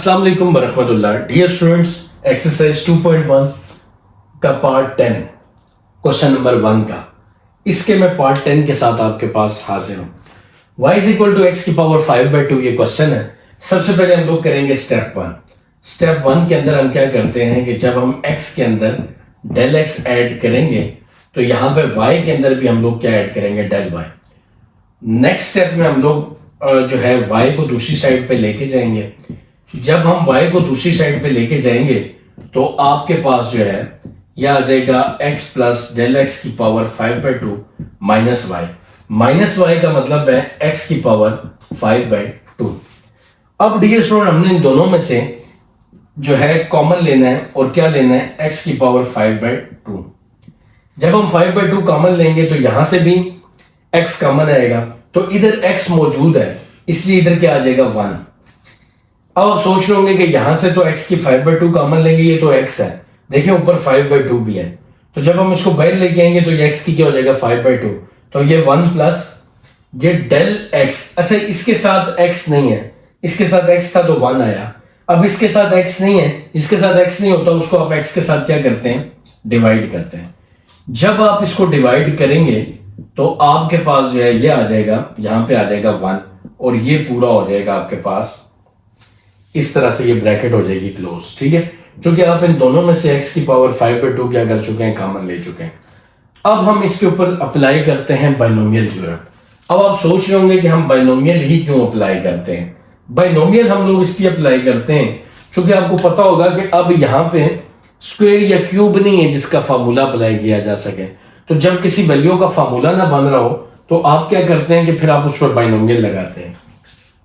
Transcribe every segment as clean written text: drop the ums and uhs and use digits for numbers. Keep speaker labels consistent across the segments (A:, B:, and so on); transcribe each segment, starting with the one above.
A: अस्सलाम वालेकुम वरहमतुल्लाह। Dear students, exercise 2.1 का पार्ट 10 क्वेश्चन नंबर 1 का, इसके मैं पार्ट 10 के साथ आपके पास हाजिर हूं। y is equal to x की पावर 5/2 ये क्वेश्चन है। सबसे पहले हम लोग करेंगे स्टेप 1। स्टेप 1 के अंदर हम क्या करते हैं कि जब हम x के अंदर डेल x ऐड करेंगे तो यहां पे y के अंदर भी हम लोग क्या ऐड करेंगे, डेल y। नेक्स्ट स्टेप में हम लोग जो है y को दूसरी साइड पे लेके जाएंगे। जब हम y को दूसरी साइड पे लेके जाएंगे तो आपके पास जो है यह आ जाएगा x प्लस डेल एक्स की power 5/2 minus y. Minus y का मतलब है x की पावर 5/2। अब डियर स्टूडेंट, हमने इन दोनों में से जो है कॉमन लेना है और क्या लेना है, x की पावर 5/2। जब हम 5/2 कॉमन लेंगे तो यहां से भी x कॉमन आएगा, तो इधर x मौजूद है इसलिए इधर क्या आ जाएगा 1। अब आप सोच रहे होंगे कि यहां से तो x की 5/2 कॉमन लेंगे, ये तो x है, देखिए ऊपर 5/2 भी है, तो जब हम इसको बाहर लेके आएंगे तो ये x की क्या हो जाएगा 5/2, तो ये 1 प्लस ये डेल x। अच्छा, इसके साथ x नहीं है, इसके साथ x था तो 1 आया। अब इसके साथ x नहीं है, इसके साथ x नहीं होता, उसको आप x के साथ क्या करते हैं, डिवाइड करते हैं। जब आप इसको डिवाइड करेंगे तो आपके पास जो है ये आ जाएगा, यहां पे आ जाएगा 1 और ये पूरा हो जाएगा आपके पास इस तरह से, ये ब्रैकेट हो जाएगी क्लोज। ठीक है, क्योंकि आप इन दोनों में से x की पावर 5/2 क्या कर चुके हैं, कॉमन ले चुके हैं। अब हम इसके ऊपर अप्लाई करते हैं बाइनोमियल थ्योरम। अब आप सोच रहे होंगे कि हम बाइनोमियल ही क्यों अप्लाई करते हैं। बाइनोमियल हम लोग इसलिए अप्लाई करते हैं क्योंकि आपको पता होगा कि अब यहां पे स्क्वायर या क्यूब नहीं है जिसका फार्मूला अप्लाई किया जा सके। तो जब किसी वैल्यू का फार्मूला ना बन रहा हो तो आप क्या करते हैं कि फिर आप उस पर बाइनोमियल लगाते हैं।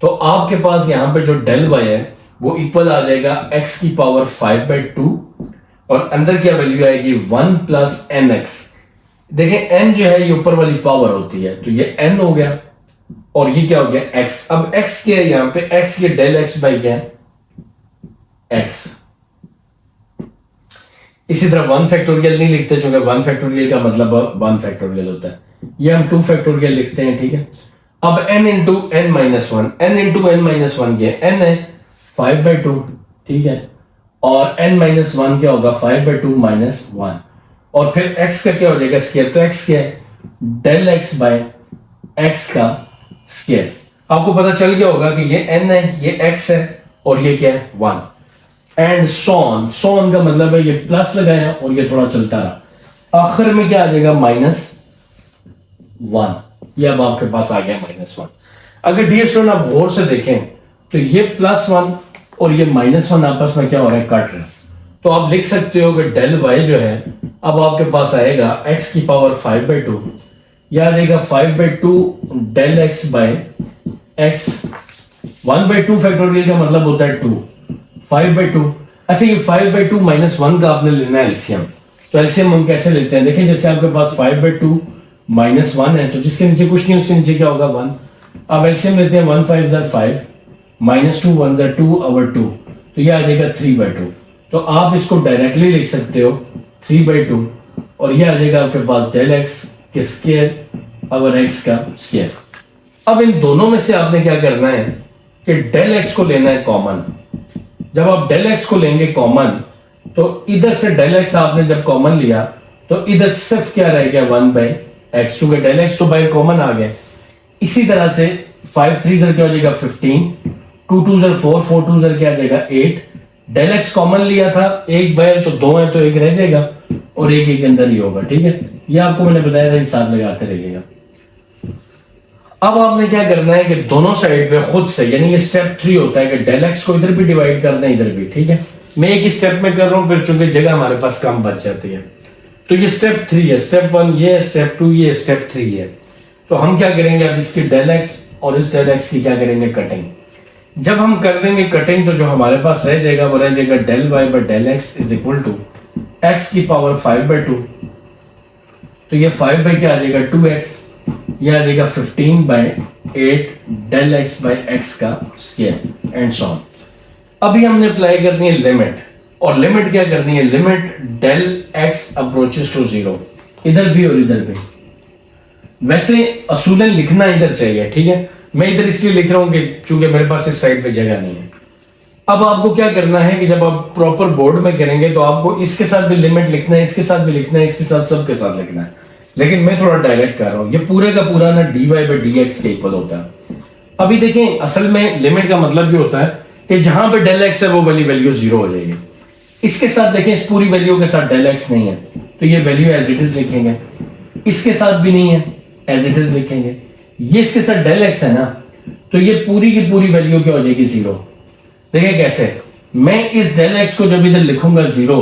A: तो आपके पास यहां पे जो डेल वाई है वो इक्वल आ जाएगा x की पावर 5/2 और अंदर क्या वैल्यू आएगी 1 प्लस एन एक्स। देखें n जो है ये ऊपर वाली पावर होती है, तो ये n हो गया और ये क्या हो गया x। अब x क्या है यहां पे, x ये डेल x बाई क्या है, x। इसी तरह 1 फैक्टोरियल नहीं लिखते क्योंकि 1 फैक्टोरियल का मतलब 1 फैक्टोरियल होता है, ये हम 2 फैक्टोरियल लिखते हैं। ठीक है, अब n into n minus 1, n into n minus 1 क्या है, n है 5/2। ठीक है, और n माइनस 1 क्या होगा, 5/2 माइनस 1, और फिर x का क्या हो जाएगा स्क्वायर, तो x क्या है, डेल x बाय x का स्क्वायर। आपको पता चल गया होगा कि ये n है, ये x है और ये क्या है 1 एंड सॉन। सॉन का मतलब है ये प्लस लगाया और ये थोड़ा चलता रहा, आखिर में क्या आ जाएगा -1। ये अब आपके पास आ गया -1। अगर डियर स्टूडेंट आप गौर से देखें तो ये +1 और ये -1 आपस में क्या हो रहा है, कट रहा है। तो आप लिख सकते हो कि डेल y जो है अब आपके पास आएगा x की पावर 5/2, यह आ जाएगा 5/2 del x by x। 1/2 factorial का मतलब होता है 2, 5/2। अच्छा, ये 5/2 माइनस 1 का आपने लेना है एलसीएम। तो एलसीएम हम कैसे लेते हैं, देखिए जैसे आपके पास 5/2 माइनस 1 है तो जिसके नीचे कुछ नहीं उसके नीचे क्या होगा 1। अब एलसीएम लेते हैं, 1 5 = 5 माइनस 2 1 = 2 over 2, तो ये आ जाएगा 3/2। तो आप इसको डायरेक्टली लिख सकते हो 3/2 और ये आ जाएगा आपके पास डेल एक्स के स्क्वायर ओवर एक्स का स्क्वायर। अब इन दोनों में से आपने क्या करना है कि डेल एक्स को लेना है कॉमन। जब आप डेल एक्स को लेंगे कॉमन तो इधर से डेल एक्स आपने जब कॉमन लिया तो इधर सिर्फ क्या रह गया 1/x, क्योंकि डेल एक्स तो बाहर कॉमन आ गया। इसी तरह से 5 3 क्या हो जाएगा 15, 2 2 4, 4 2 क्या आ जाएगा 8। डेल एक्स कॉमन लिया था, एक बाहर तो 2 है तो एक रह जाएगा और एक एक अंदर ही होगा। ठीक है, ये आपको मैंने बताया था, हिसाब लगाते रहिएगा। अब आपने क्या करना है कि दोनों साइड पे खुद से, यानी ये स्टेप 3 होता है कि डेल एक्स को इधर भी डिवाइड करना है इधर भी। ठीक है, मैं एक ही स्टेप में कर रहा हूं फिर चूंकि जगह हमारे पास कम बच जाती है। तो ये स्टेप 3 है, स्टेप 1 ये है, स्टेप 2 ये, स्टेप 3 है। तो हम क्या करेंगे, अब इसकी डेल एक्स और इस डेल एक्स की क्या करेंगे, कटिंग। जब हम कर देंगे कटिंग तो जो हमारे पास रह जाएगा वो रह जाएगा del y by del x is equal to x की पावर 5/2। तो ये 5 बाई क्या आ जाएगा 2x, ये आ जाएगा 15/8 डेल एक्स बाई एक्स का स्क्वायर एंड सो ऑन। अभी हमने अप्लाई करनी है लिमिट, और लिमिट क्या करनी है, limit del x approaches to 0, इधर भी और इधर भी। वैसे असूलन लिखना इधर चाहिए, ठीक है, मैं इधर इसलिए लिख रहा हूं कि चूंकि मेरे पास इस साइड पे जगह नहीं है। अब आपको क्या करना है कि जब आप प्रॉपर बोर्ड में करेंगे तो आपको इसके साथ भी लिमिट लिखना है, इसके साथ भी लिखना है, इसके साथ सबके साथ लिखना है। लेकिन मैं थोड़ा डायरेक्ट कर रहा हूं, ये पूरे का पूरा ना dy बाई डी एक्स के इक्वल होता है। अभी देखें, असल में लिमिट का मतलब ये होता है कि जहां पे डेल एक्स है वो वाली वैल्यू जीरो हो जाएगी। इसके साथ देखें, इस पूरी वैल्यू के साथ डेल एक्स नहीं है तो ये वैल्यू एज इट इज लिखेंगे। इसके साथ भी नहीं है, एज इट इज लिखेंगे। ये इसके साथ डेल एक्स है ना, तो ये पूरी की पूरी वैल्यू क्या हो जाएगी, जीरो। देखिए कैसे, मैं इस डेल एक्स को जब इधर लिखूंगा जीरो,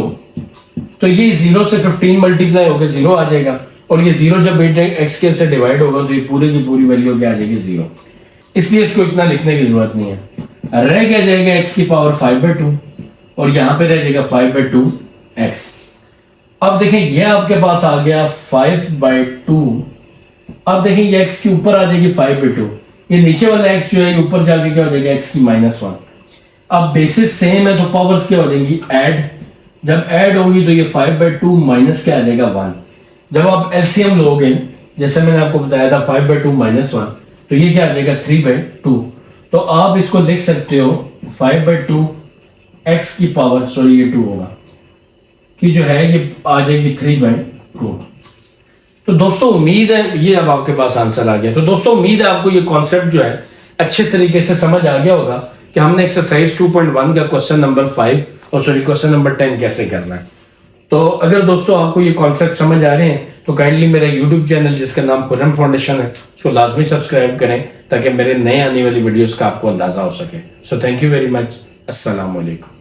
A: तो ये जीरो से 15 मल्टीप्लाई होकर जीरो आ जाएगा, और ये जीरो जब एक्स के से डिवाइड होगा तो ये पूरी की पूरी वैल्यू क्या आ जाएगी, जीरो। इसलिए इसको इतना लिखने की जरूरत नहीं है। रह क्या जाएगा एक्स की पावर 5/2, और यहां पे रह जाएगा 5/2 एक्स। अब देखें, ये आपके पास आ गया 5/2। अब देखें, ये एक्स के ऊपर आ जाएगी 5/2, ये नीचे वाला एक्स जो है ये ऊपर जाके क्या हो जाएगा, एक्स की -1। अब बेसिस सेम है तो पावर्स क्या हो जाएंगी, ऐड। जब ऐड होगी तो ये 5/2 माइनस क्या आ जाएगा, 1। जब आप एलसीएम लोगे, जैसे मैंने आपको बताया था 5/2 -1, तो ये क्या आ जाएगा, 3/2। तो आप इसको लिख सकते हो 5/2 एक्स की पावर, सॉरी ये 2 होगा, कि जो है ये आ जाएगी 3/2। तो दोस्तों उम्मीद है ये अब आपके पास आंसर आ गया। तो दोस्तों उम्मीद है आपको ये कॉन्सेप्ट जो है अच्छे तरीके से समझ आ गया होगा कि हमने एक्सरसाइज 2.1 का क्वेश्चन नंबर 5 और सॉरी क्वेश्चन नंबर 10 कैसे करना है। तो अगर दोस्तों आपको ये कॉन्सेप्ट समझ आ रहे हैं तो काइंडली मेरा यूट्यूब चैनल जिसका नाम खुरम फाउंडेशन है उसको लाजमी सब्सक्राइब करें ताकि मेरे नए आने वाली वीडियोस का आपको अंदाजा हो सके। So thank you very much. अस्सलाम वालेकुम।